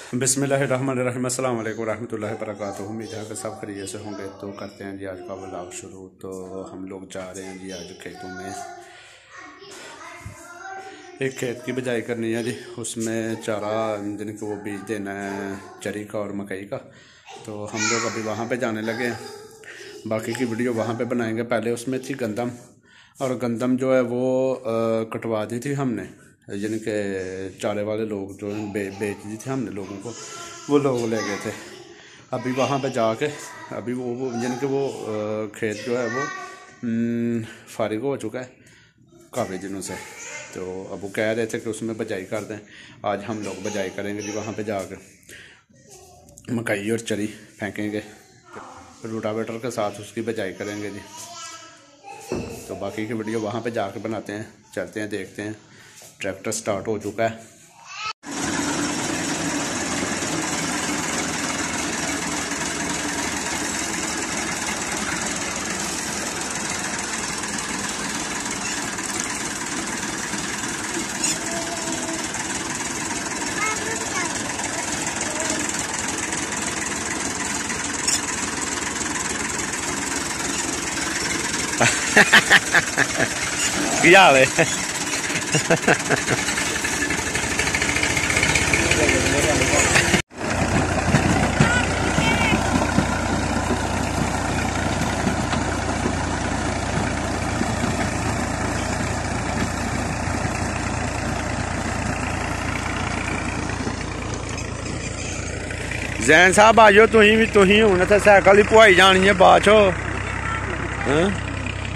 बिस्मिल्लाहिर्रहमानिर्रहीम, अस्सलाम वालेकुम रहमतुल्लाहि व बरकातुहू। उम्मीद है कि सब खैरियत से होंगे। तो करते हैं जी आज का व्लॉग शुरू। तो हम लोग जा रहे हैं जी आज खेतों में, एक खेत की बिजाई करनी है जी। उसमें चारा जिनको वो बीज देना है चरी का और मकई का। तो हम लोग अभी वहाँ पे जाने लगे हैं। बाकी की वीडियो वहाँ पे बनाएंगे। पहले उसमें थी गंदम, और गंदम जो है वो कटवा दी थी हमने, जिनके चारे वाले लोग जो बेच दी थी हमने लोगों को, वो लोग ले गए थे। अभी वहाँ पे जाके अभी वो जिनके वो खेत जो है वो फारिग हो चुका है काफ़ी दिनों से। तो अब वो कह रहे थे कि उसमें बजाई कर दें। आज हम लोग बजाई करेंगे जी। वहाँ पे जाकर मकई और चरी फेंकेंगे, रोटावेटर के साथ उसकी बजाई करेंगे जी। तो बाकी की वीडियो वहाँ पे जाकर बनाते हैं। चलते हैं, देखते हैं। ट्रैक्टर स्टार्ट हो चुका है। क्या हाल है? जैन साहब आ जाओ, तुही हूं तो सैकल ही पुआई जानी है बाद चो।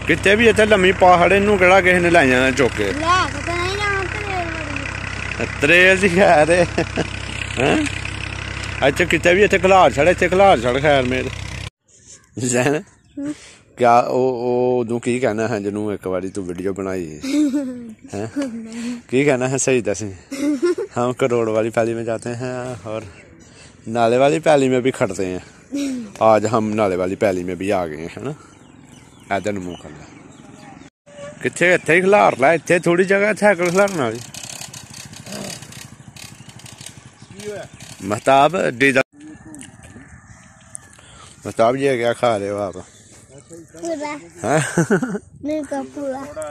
कितने भी इतने लम्मी पहाड़ इनू केड़ा किसी ने लाई जाना चुक के। त्रेल दी खैर अच्छा कितने भी इतने खलार छड़ खैर मेरे जैन क्या उदू की कहना है जिन्हों एक बारी तू वीडियो बनाई है की कहना है सही दस। हम करोड़ वाली पैली में जाते हैं और नाले वाली पैली में भी खड़ते हैं। आज हम नाले वाली पैली में भी आ गए हैं ना। ऐदन मुँह कर ला कितने इतने ही खिलार ला, इतने थोड़ी जगह सैकल खिलारना भी। महताब डीजल महताब ये क्या खा रहे हो आप?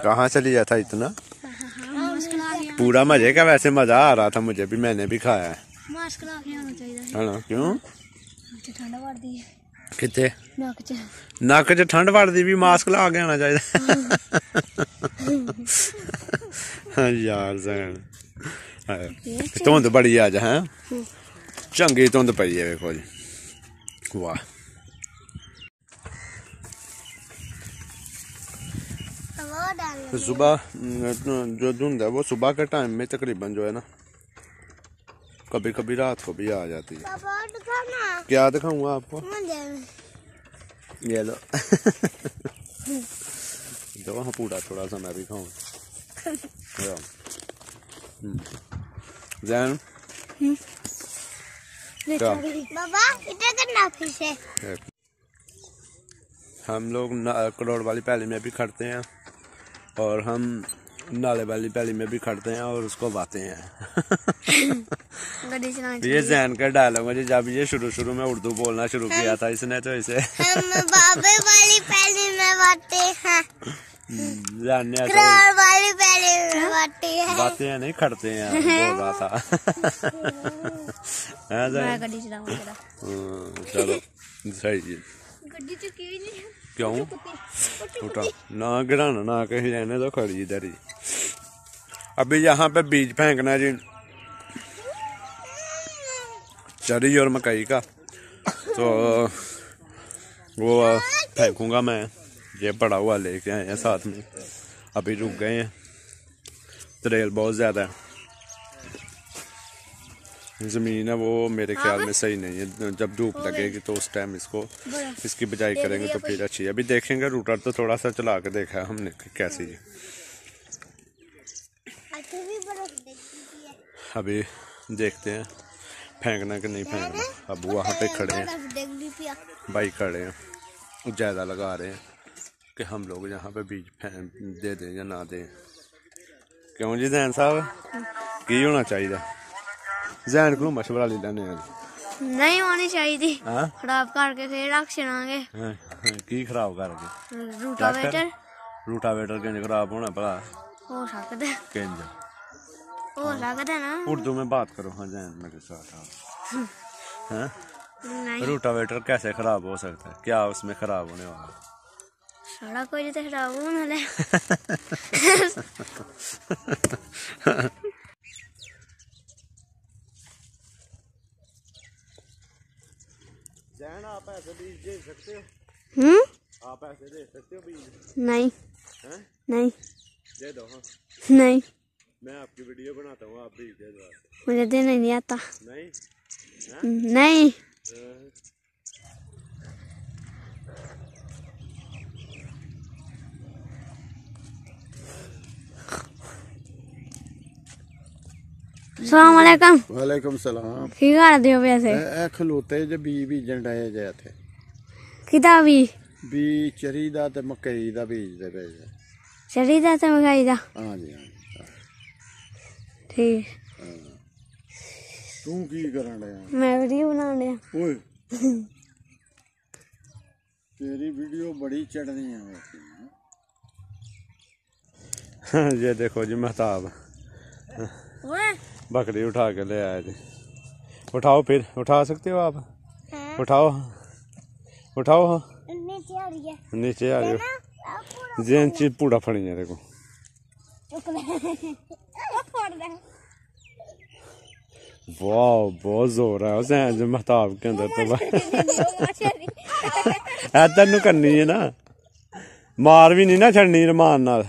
कहाँ चली जाता इतना पूरा मजे का? वैसे मजा आ रहा था मुझे भी, मैंने भी खाया है ना। क्यों कितने नक च ठंड वड़दी भी मास्क ला के आना चाहिए। यार जैन धुंध बड़ी अज है, चंगी धुंध पई है देखो जी। वाह सुबह जो धुंध है वो सुबह के टाइम में तकरीबन जो है ना, कभी कभी रात को भी आ जाती है। क्या दिखाऊंगा आपको? ये लो दो हाँ पूरा थोड़ा सा मैं भी खाऊं। जैन क्या बाबा इतना करना फिर से। हम लोग करोड़ वाली पैली में भी खड़ते हैं और हम नाले वाली पैली में भी खड़ते हैं और उसको बाते हैं। ये जैन का डायलॉग है जी। जब ये शुरू में उर्दू बोलना शुरू किया था इसने तो इसे हम बाबे वाली पैली में बाते हैं। करोड़ वाली पैली में बाते हैं। बाते हैं नहीं खड़ते हैं बोल रहा था। चलो सही जी। क्यों उठा ना गिराना ना कहीं रहने तो खड़ी इधर ही। अभी यहाँ पे बीज फेंकना जी चरी और मकई का, तो वो फेंकूंगा मैं। ये पड़ा हुआ लेके आए हैं साथ में। अभी रुक गए हैं, त्रेल बहुत ज़्यादा है। ज़मीन है वो मेरे ख्याल में सही नहीं है। जब धूप लगेगी तो उस टाइम इसकी बिजाई करेंगे तो फिर अच्छी है। अभी देखेंगे, रूटर तो थोड़ा सा चला के देखा है हमने कैसी है। अभी देखते हैं फेंकना कि नहीं फेंकना। अब वहाँ पे खड़े हैं भाई, खड़े हैं ज़्यादा लगा रहे हैं कि हम लोग यहाँ पे बीज दे दें या ना दें। क्यों जी दैन साहब की होना चाहिए? जैन को मशवरा ले लेने नहीं होनी चाहिए खराब करके फिर रख छड़ांगे की खराब करके रूटावेटर के खराब होना भला हो सकता है किंज हो सकता है ना उर्दू में बात करो। हाँ जैन मेरे साथ हाँ रूटावेटर कैसे खराब हो सकता है? क्या उसमें खराब होने वाला? सारा कोई तो खराब होने वाला जैन आप ऐसे बीज दे सकते हो? आप ऐसे दे सकते हो बीज? नहीं नहीं दे दो। हाँ नहीं मैं आपकी वीडियो बनाता हूँ, आप बीज दे दो। मुझे देना नहीं आता। नहीं नहीं अस्सलाम वालेकुम। वालेकुम सलाम। की कर रहे हो वैसे? ए खलोते जे बी बीजन डे जे थे किदा बी चरी दा ते मकई दा बीज दे पे चरी दा ते मकई दा। हां जी हां ठीक। तू की करन डया? मैं वीडियो बनान डया। ओए तेरी वीडियो बड़ी चढ़नी है वैसे। ये देखो जी महताब बकरी उठा के ले आए थे। उठाओ फिर उठा सकते हो आप? उठाओ उठाओ। नीचे आ रही हो जैन चीज पूरा फड़ी है देखो। वाह बहुत जोर है जैन जो महताब के अंदर तो तेन करनी है ना, मार भी नहीं ना छड़नी रमान नाल।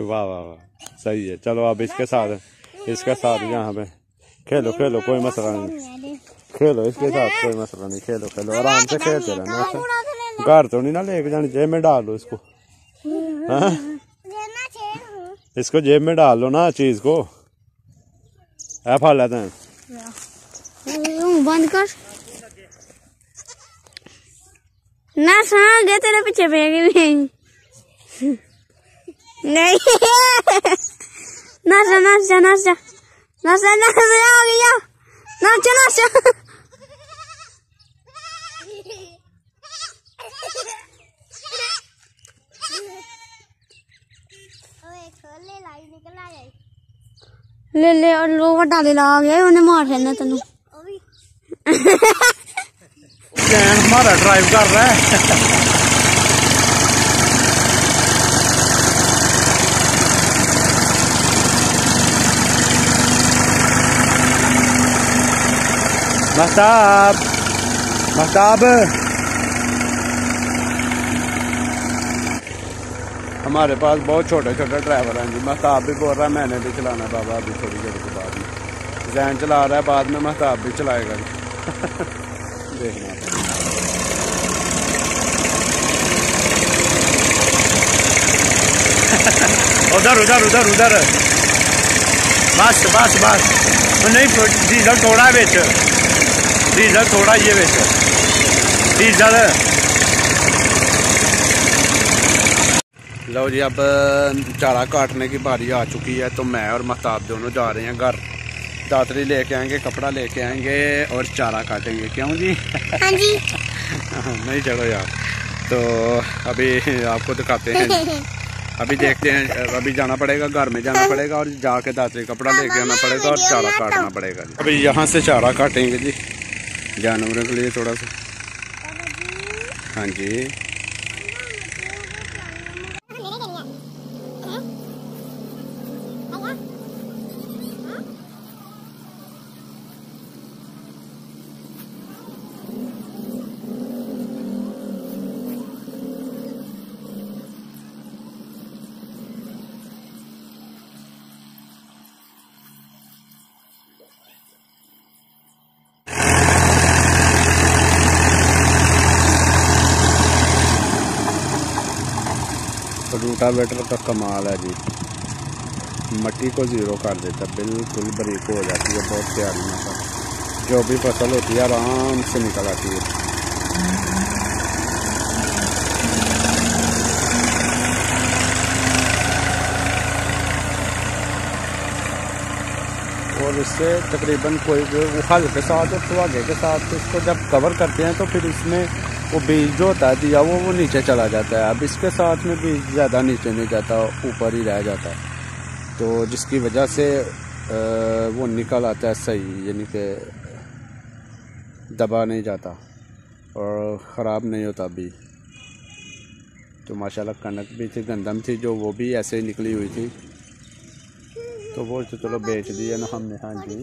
वाह वाह वाह सही है। चलो अब इसके साथ यहाँ पे खेलो कोई मसला नहीं, खेलो इसके साथ कोई मसला नहीं, खेलो आराम से खेलते रहना। घर तो नहीं ना लेके जानी, जेब में डाल लो इसको। हाँ इसको जेब में डाल लो ना चीज को। फल लेते हैं बंद कर ना गया तेरे पीछे नहीं नाचा आ गया नाचा ले और लो वड्डा ले ला गया उन्हें मार देना तेन। हमारा ड्राइव कर रहा है। महताब हमारे पास बहुत छोटे ड्राइवर हैं जी। महताब भी बोल रहा है मैंने भी चलाना बाबा अभी थोड़ी देर के बाद में। जैन चला रहा है, बाद में महताब भी चलाएगा देखना। उधर बस नहीं डीजल थोड़ा बेच, डीजल थोड़ा ये बेच डीजल। लो जी अब चारा काटने की बारी आ चुकी है, तो मैं और महताब दोनों जा रहे हैं घर। दातरी लेके आएंगे, कपड़ा लेके आएंगे और चारा काटेंगे। क्यों जी? हाँ जी। नहीं चलो यार, तो अभी आपको दिखाते हैं। अभी देखते हैं, अभी जाना पड़ेगा, घर में जाना पड़ेगा और जाके दातरी कपड़ा लेके आना पड़ेगा और चारा काटना पड़ेगा जी। अभी यहाँ से चारा काटेंगे जी जानवरों के लिए थोड़ा सा। हाँ जी रूटावेटर का कमाल है जी, मिट्टी को ज़ीरो कर देता, बिल्कुल बारीक हो जाती है, बहुत प्यारी फसल। जो भी फसल होती है आराम से निकल आती है। और इससे तकरीबन कोई वो हल के साथ और सुहागे के साथ इसको जब कवर करते हैं तो फिर इसमें वो बीज जो होता है दिया वो नीचे चला जाता है। अब इसके साथ में बीज ज़्यादा नीचे नहीं जाता, ऊपर ही रह जाता है, तो जिसकी वजह से वो निकल आता है सही, यानी कि दबा नहीं जाता और ख़राब नहीं होता बीज। तो माशाल्लाह कनक भी थी, गंदम थी जो, वो भी ऐसे ही निकली हुई थी, तो वो तो चलो बेच दिया ना हमने। हाँ जी,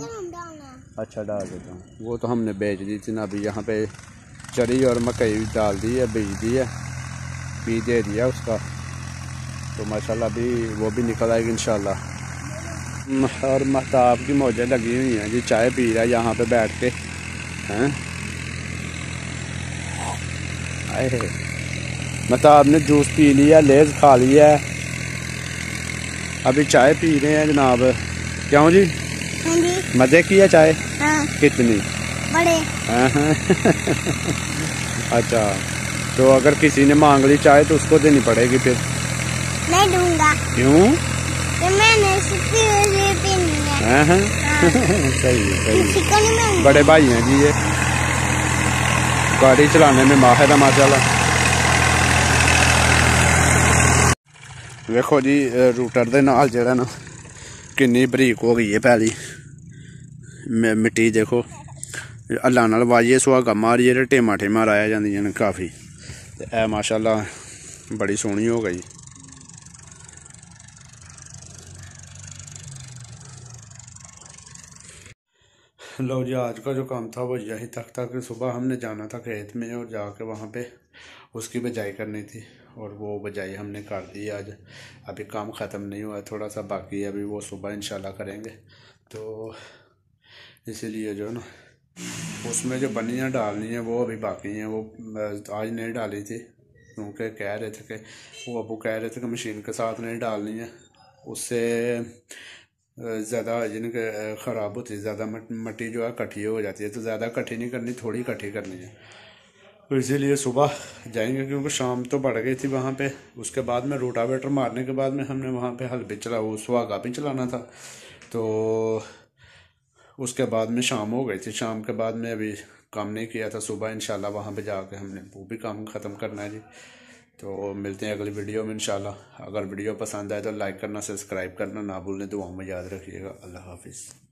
अच्छा डाल देता हूँ। वो तो हमने बेच दी थी ना। अभी यहाँ पे चरी और मकई डाल दी है, बीज दी है, बीज दे दिया उसका, तो माशाल्लाह अभी वो भी निकल आएगी इंशाल्लाह। और महताब की मौजें लगी हुई हैं जी, चाय पी रहा है यहाँ पे बैठ के हैं। आए महताब ने जूस पी लिया, लेज खा लिया है, अभी चाय पी रहे हैं जनाब। क्यों जी? हाँ जी। मजे की है चाय? हाँ। कितनी? बड़े। अच्छा, तो अगर किसी ने मांग ली चाय तो उसको देनी पड़ेगी फिर? नहीं दूंगा। क्यों? तो मैंने पीनी है। हाँ। सही है, सही है। बड़े भाई हैं जी ये, गाड़ी चलाने में माहिर है माशाल्लाह। देखो जी रूटर दे नाल जेड़ा ना कितनी बरीक हो गई है पैली, मिट्टी देखो हल्लां नाल वाइए सुहागा मारिए ते टेमा ठेमा राया जांदियां ने काफ़ी, ते ऐ माशाल्लाह बड़ी सोहनी हो गई। लो जी, आज का जो काम था वो यही तक था कि सुबह हमने जाना था खेत में और जाके वहाँ पे उसकी बिजाई करनी थी, और वो बिजाई हमने कर दी आज। अभी काम ख़त्म नहीं हुआ, थोड़ा सा बाकी है, अभी वो सुबह इंशाल्लाह करेंगे। तो इसीलिए जो ना उसमें जो बनियाँ डालनी है वो अभी बाकी हैं, वो आज नहीं डाली थी क्योंकि कह रहे थे कि वो अबू कह रहे थे कि मशीन के साथ नहीं डालनी है, उससे ज़्यादा यानी कि ख़राब होती है, ज़्यादा मिट्टी जो है कट्ठी हो जाती है, तो ज़्यादा कट्ठी नहीं करनी, थोड़ी कट्ठी करनी है। तो इसीलिए सुबह जाएंगे क्योंकि शाम तो बढ़ गई थी वहाँ पे। उसके बाद में रोटावेटर मारने के बाद में हमने वहाँ पे हल भी चला, वो सुहागा भी चलाना था, तो उसके बाद में शाम हो गई थी। शाम के बाद में अभी काम नहीं किया था, सुबह इंशाल्लाह वहाँ पे जाके हमने वो भी काम ख़त्म करना है जी। तो मिलते हैं अगली वीडियो में इंशाल्लाह। अगर वीडियो पसंद आए तो लाइक करना, सब्सक्राइब करना ना भूलें, दुआओं में याद रखिएगा। अल्लाह हाफिज़।